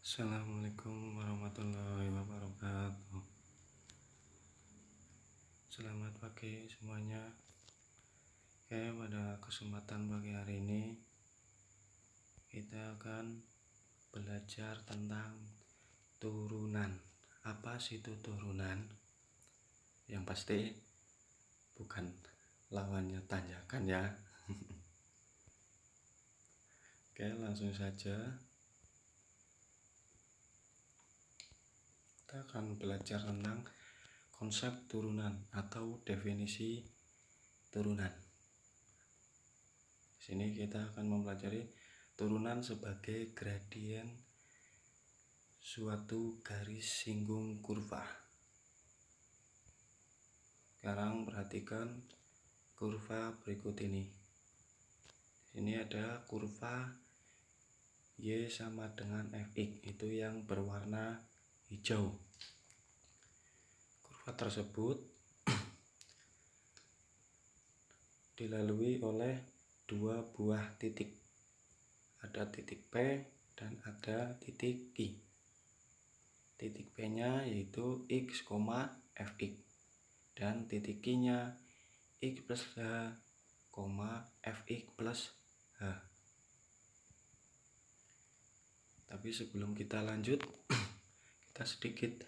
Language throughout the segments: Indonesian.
Assalamualaikum warahmatullahi wabarakatuh. Selamat pagi semuanya. Oke, pada kesempatan pagi hari ini kita akan belajar tentang turunan. Apa sih itu turunan? Yang pasti bukan lawannya tanjakan ya. Oke, langsung saja. Kita akan belajar tentang konsep turunan atau definisi turunan. Di sini kita akan mempelajari turunan sebagai gradien suatu garis singgung kurva. Sekarang perhatikan kurva berikut ini. Di sini ada kurva Y sama dengan Fx, itu yang berwarna hijau. Kurva tersebut dilalui oleh dua buah titik. Ada titik P dan ada titik Q. Titik P-nya yaitu X, Fx dan titik Q-nya X plus H, Fx plus H. Tapi sebelum kita lanjut, kita sedikit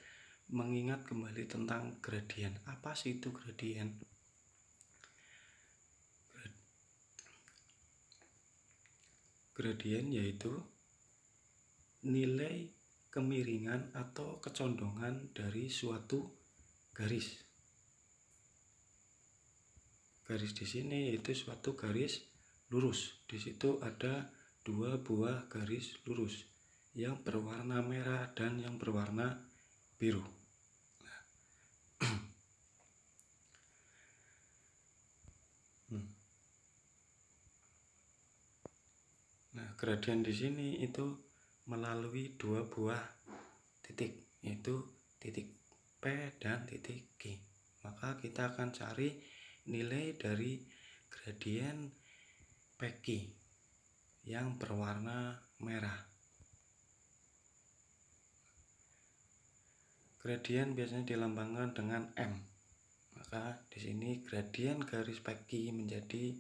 mengingat kembali tentang gradien. Apa sih itu gradien? Gradien yaitu nilai kemiringan atau kecondongan dari suatu garis. Garis di sini yaitu suatu garis lurus. Di situ ada dua buah garis lurus yang berwarna merah dan yang berwarna biru. Nah, gradien di sini itu melalui dua buah titik, yaitu titik P dan titik Q. Maka kita akan cari nilai dari gradien PQ yang berwarna merah. Gradien biasanya dilambangkan dengan M. Maka di sini gradien garis PQ menjadi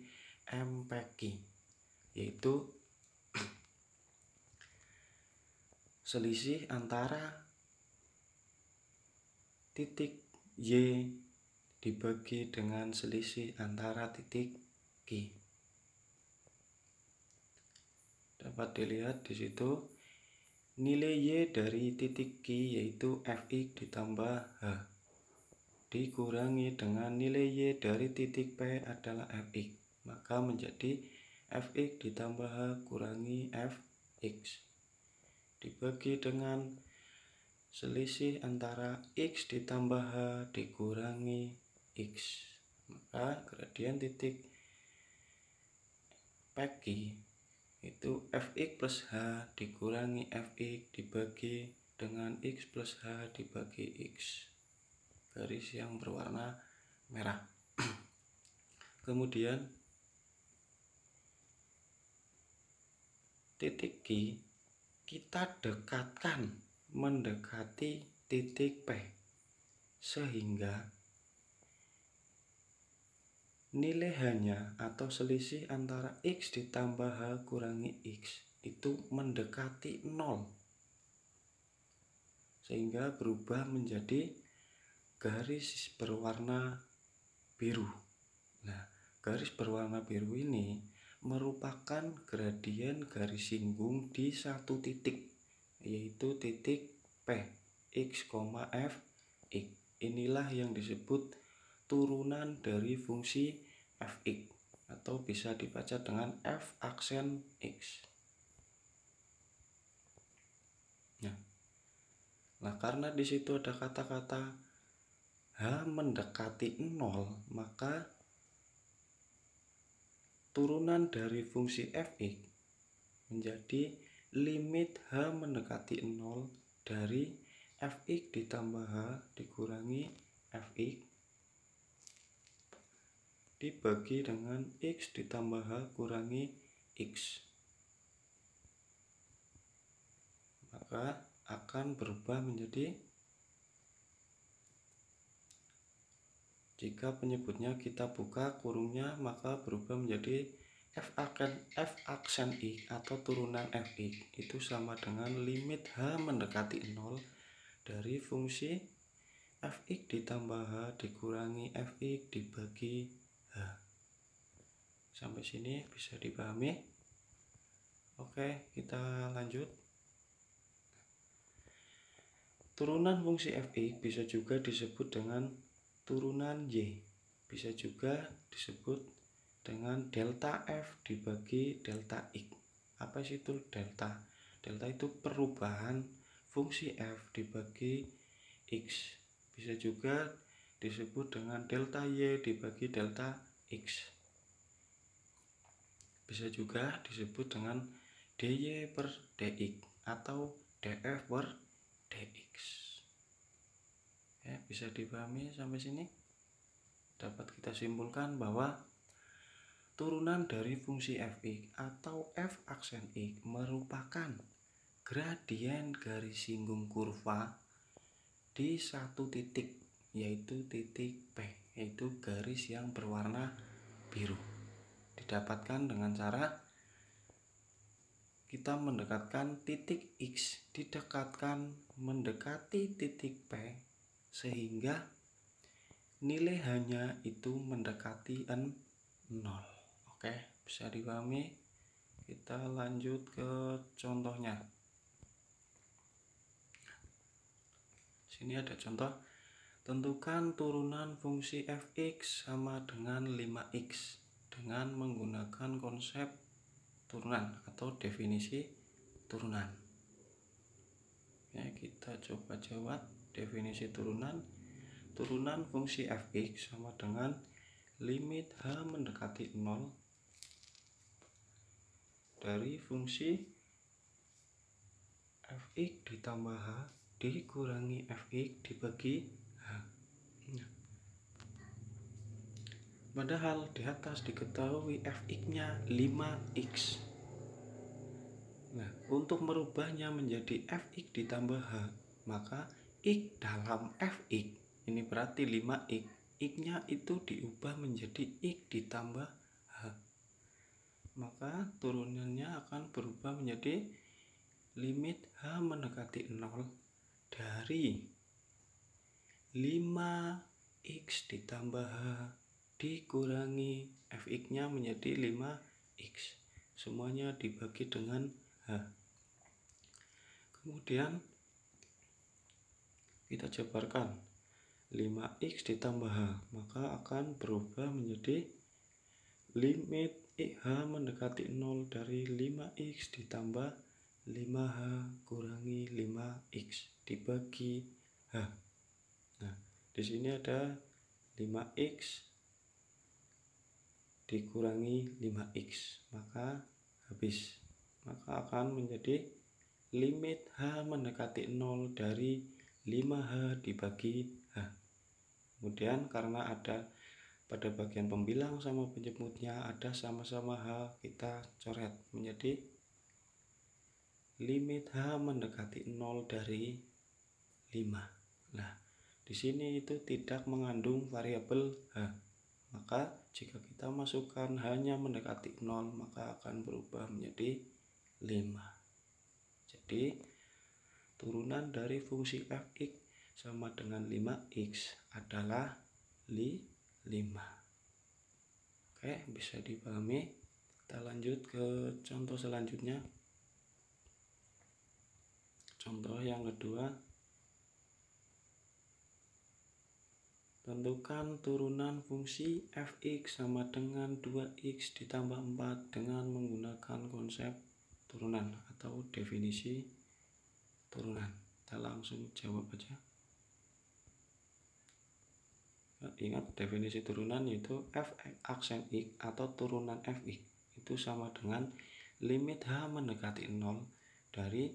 MPQ, yaitu selisih antara titik Y dibagi dengan selisih antara titik Q. Dapat dilihat di situ nilai Y dari titik Q yaitu Fx ditambah H dikurangi dengan nilai Y dari titik P adalah Fx, maka menjadi Fx ditambah H kurangi Fx dibagi dengan selisih antara X ditambah H dikurangi X, maka gradien titik PQ itu Fx plus H dikurangi Fx dibagi dengan X plus H dibagi X, garis yang berwarna merah. Kemudian titik Q kita dekatkan mendekati titik P sehingga nilai H-nya atau selisih antara X ditambah H kurangi X itu mendekati 0, sehingga berubah menjadi garis berwarna biru. Nah, garis berwarna biru ini merupakan gradien garis singgung di satu titik, yaitu titik P, X, F, X. Inilah yang disebut turunan dari fungsi Fx, atau bisa dibaca dengan F aksen X. Nah, karena di situ ada kata-kata H mendekati 0, maka turunan dari fungsi Fx menjadi limit H mendekati 0 dari Fx ditambah H dikurangi Fx dibagi dengan X ditambah H kurangi X. maka akan berubah menjadi, jika penyebutnya kita buka kurungnya, maka berubah menjadi f aksen x atau turunan fx itu sama dengan limit h mendekati 0 dari fungsi fx ditambah h dikurangi fx dibagi h. Sampai sini bisa dipahami? Oke, kita lanjut. Turunan fungsi fx bisa juga disebut dengan turunan y, bisa juga disebut dengan delta f dibagi delta x. Apa sih itu delta? Delta itu perubahan fungsi f dibagi x. Bisa juga disebut dengan delta y dibagi delta x. Bisa juga disebut dengan dy per dx atau df per dx. Ya, bisa dipahami sampai sini? Dapat kita simpulkan bahwa turunan dari fungsi fx atau f aksen x merupakan gradien garis singgung kurva di satu titik, yaitu titik P, yaitu garis yang berwarna biru. Didapatkan dengan cara kita mendekatkan titik X, didekatkan mendekati titik P, sehingga nilai hanya itu mendekati 0. Oke, bisa dipahami? Kita lanjut ke contohnya. Sini ada contoh. Tentukan turunan fungsi fx sama dengan 5x dengan menggunakan konsep turunan atau definisi turunan. Ya, kita coba jawab definisi turunan. Turunan fungsi fx sama dengan limit h mendekati 0 dari fungsi fx ditambah h dikurangi fx dibagi h. Padahal di atas diketahui fx-nya 5x. Nah, untuk merubahnya menjadi fx ditambah h, maka x dalam fx, ini berarti 5x, x-nya itu diubah menjadi x ditambah h. Maka turunannya akan berubah menjadi limit h mendekati 0 dari 5x ditambah h dikurangi fx-nya menjadi 5x. Semuanya dibagi dengan h. Kemudian kita jabarkan 5x ditambah h, maka akan berubah menjadi limit h mendekati 0 dari 5x ditambah 5h kurangi 5x dibagi h. Nah, di sini ada 5x dikurangi 5x, maka habis. Maka akan menjadi limit h mendekati 0 dari 5h dibagi h. Kemudian karena ada pada bagian pembilang sama penyebutnya ada sama-sama h, kita coret menjadi limit h mendekati 0 dari 5. Nah, di sini itu tidak mengandung variabel h. Maka jika kita masukkan hanya mendekati 0, maka akan berubah menjadi 5. Jadi turunan dari fungsi fx sama dengan 5x adalah 5. Oke, bisa dipahami? Kita lanjut ke contoh selanjutnya. Contoh yang kedua. Tentukan turunan fungsi fx sama dengan 2x ditambah 4 dengan menggunakan konsep turunan atau definisi turunan. Kita langsung jawab aja. Ingat definisi turunan yaitu f aksen x atau turunan fx itu sama dengan limit h mendekati 0 dari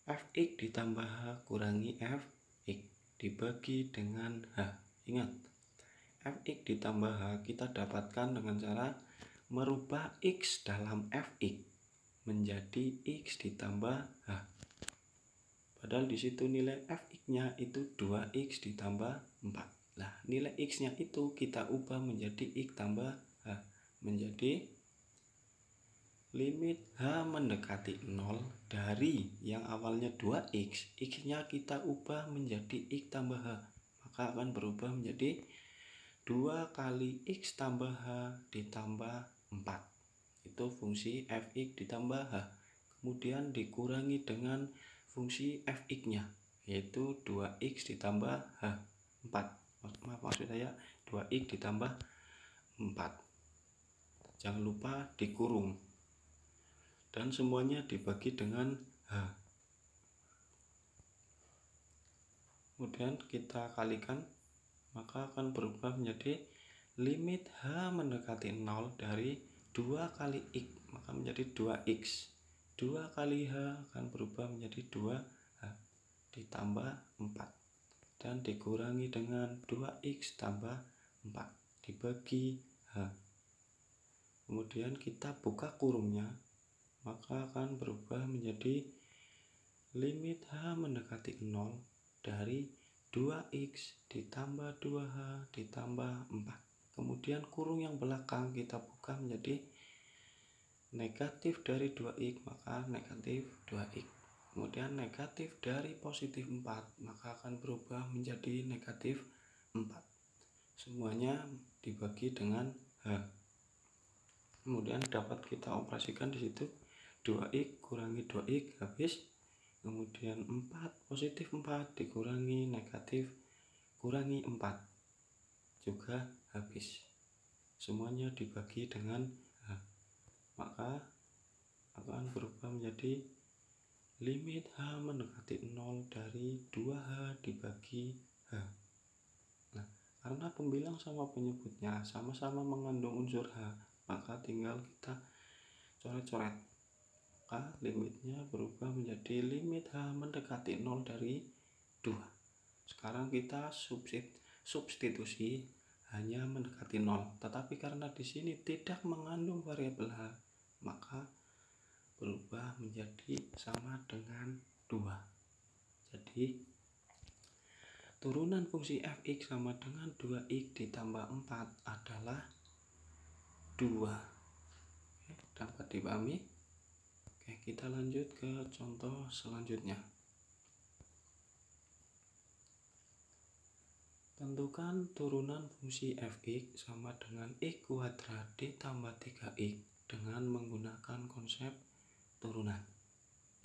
fx ditambah h kurangi fx dibagi dengan h. Ingat, fx ditambah h kita dapatkan dengan cara merubah x dalam fx menjadi x ditambah h. Padahal di situ nilai fx-nya itu 2x ditambah 4. Nah, nilai x-nya itu kita ubah menjadi x tambah h, menjadi limit h mendekati 0 dari yang awalnya 2x, x-nya kita ubah menjadi x tambah h, maka akan berubah menjadi 2 kali x tambah h ditambah 4. Itu fungsi fx ditambah h. Kemudian dikurangi dengan fungsi fx-nya, yaitu 2x ditambah h 4. Maksud saya 2x ditambah 4. Jangan lupa dikurung. Dan semuanya dibagi dengan h. Kemudian kita kalikan, maka akan berubah menjadi limit h mendekati 0 dari 2 kali x, maka menjadi 2x. 2 kali h akan berubah menjadi 2h ditambah 4. Dan dikurangi dengan 2x tambah 4 dibagi h. Kemudian kita buka kurungnya, maka akan berubah menjadi limit h mendekati 0 dari 2x ditambah 2h ditambah 4. Kemudian kurung yang belakang kita buka menjadi negatif dari 2x, maka negatif 2x. Kemudian negatif dari positif 4, maka akan berubah menjadi negatif 4. Semuanya dibagi dengan h. Kemudian dapat kita operasikan di situ. 2x kurangi 2x habis. Kemudian 4 positif 4 dikurangi negatif kurangi 4 juga habis. Semuanya dibagi dengan h, maka akan berubah menjadi limit h mendekati 0 dari 2h dibagi h. Nah, karena pembilang sama penyebutnya sama-sama mengandung unsur h, maka tinggal kita coret-coret. Maka limitnya berubah menjadi limit h mendekati 0 dari 2. Sekarang kita substitusi hanya mendekati 0, tetapi karena di sini tidak mengandung variabel h, maka berubah menjadi sama dengan 2. Jadi turunan fungsi fx sama dengan 2x ditambah 4 adalah 2. Dapat dipahami? Oke, kita lanjut ke contoh selanjutnya. Tentukan turunan fungsi fx sama dengan x kuadrat ditambah 3x dengan menggunakan konsep turunan.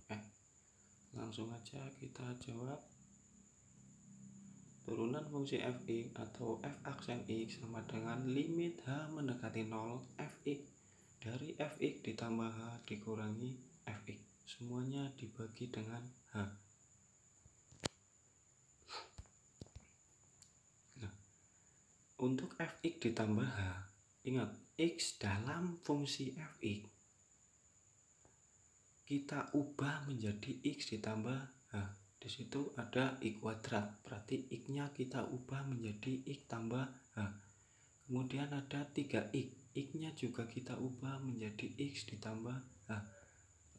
Oke, langsung aja kita jawab. Turunan fungsi fx atau f aksen x sama dengan limit h mendekati 0 fx dari fx ditambah h dikurangi fx. Semuanya dibagi dengan h. Nah, untuk fx ditambah h, ingat x dalam fungsi fx kita ubah menjadi x ditambah h. Di situ ada x kuadrat, berarti x-nya kita ubah menjadi x tambah h. Kemudian ada 3x, x-nya juga kita ubah menjadi x ditambah h.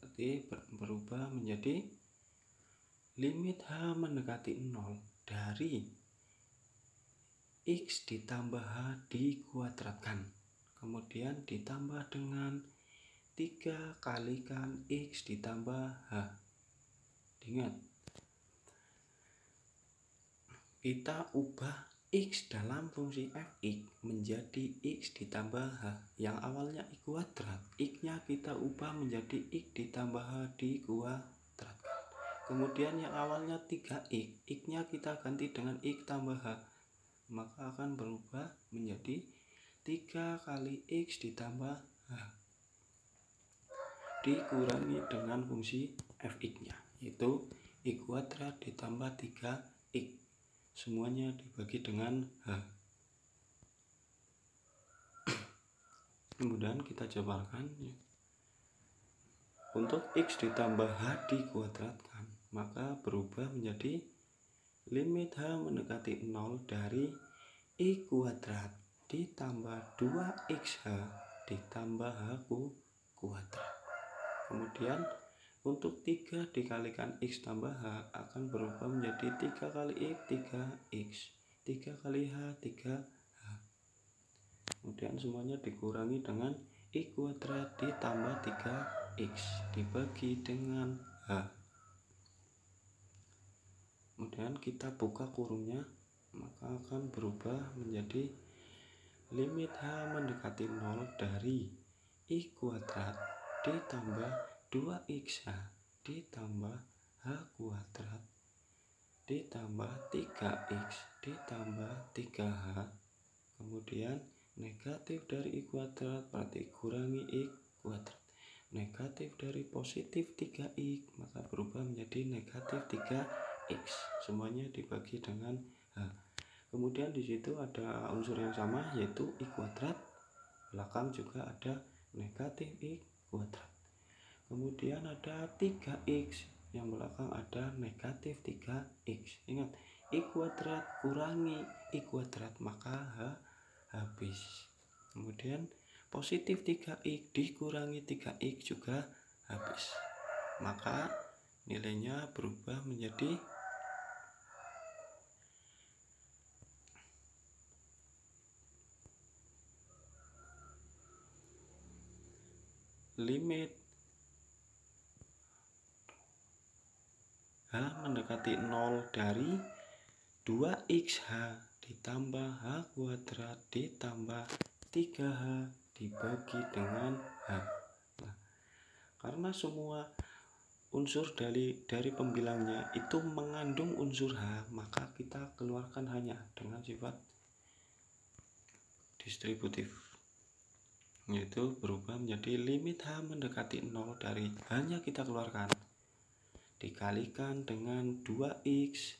Berarti berubah menjadi limit h mendekati 0 dari x ditambah h dikuadratkan. Kemudian ditambah dengan 3 kalikan x ditambah h. Ingat, kita ubah x dalam fungsi fx menjadi x ditambah h. Yang awalnya x kuadrat, x-nya kita ubah menjadi x ditambah h dikuadratkan. Kemudian yang awalnya 3x, x-nya kita ganti dengan x tambah h, maka akan berubah menjadi 3 kali x ditambah h dikurangi dengan fungsi fx-nya, yaitu x kuadrat ditambah 3x. Semuanya dibagi dengan h. Kemudian kita jabarkan. Untuk x ditambah h dikuadratkan, maka berubah menjadi limit h mendekati 0 dari x kuadrat ditambah 2xh ditambah h kuadrat. Kemudian Untuk 3 dikalikan X tambah H akan berubah menjadi 3 kali X, 3X, 3 kali H, 3H. Kemudian semuanya dikurangi dengan X kuadrat ditambah 3X dibagi dengan H. Kemudian kita buka kurungnya, maka akan berubah menjadi limit H mendekati 0 dari X kuadrat ditambah 2XH ditambah H kuadrat ditambah 3X ditambah 3H. Kemudian negatif dari X kuadrat berarti kurangi X kuadrat. Negatif dari positif 3X maka berubah menjadi negatif 3X. Semuanya dibagi dengan H. Kemudian di situ ada unsur yang sama yaitu X kuadrat. Belakang juga ada negatif X kuadrat. Kemudian ada 3X, yang belakang ada negatif 3X. Ingat, X kuadrat kurangi X kuadrat maka H habis. Kemudian positif 3X dikurangi 3X juga habis. Maka nilainya berubah menjadi limit H mendekati 0 dari 2XH ditambah H kuadrat ditambah 3H dibagi dengan H. Nah, karena semua unsur dari pembilangnya itu mengandung unsur H, maka kita keluarkan hanya dengan sifat distributif, yaitu berubah menjadi limit H mendekati 0 dari hanya kita keluarkan dikalikan dengan 2X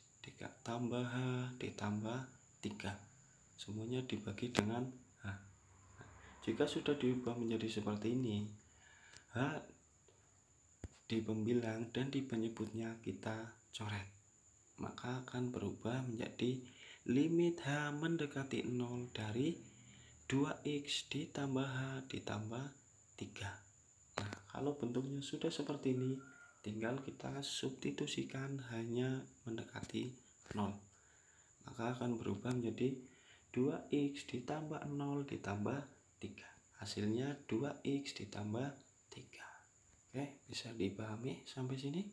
tambah H ditambah 3, semuanya dibagi dengan H. Jika sudah diubah menjadi seperti ini, H di pembilang dan di penyebutnya kita coret, maka akan berubah menjadi limit H mendekati 0 dari 2X ditambah H ditambah 3. Nah, kalau bentuknya sudah seperti ini, tinggal kita substitusikan hanya mendekati 0, maka akan berubah menjadi 2X ditambah 0 ditambah 3. Hasilnya 2X ditambah 3. Oke, bisa dipahami sampai sini?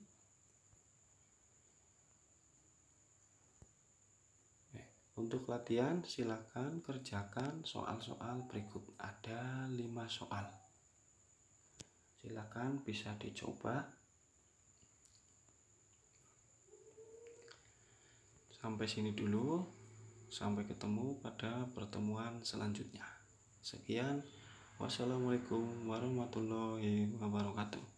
Untuk latihan silakan kerjakan soal-soal berikut. Ada 5 soal. Silakan bisa dicoba. Sampai sini dulu. Sampai ketemu pada pertemuan selanjutnya. Sekian. Wassalamualaikum warahmatullahi wabarakatuh.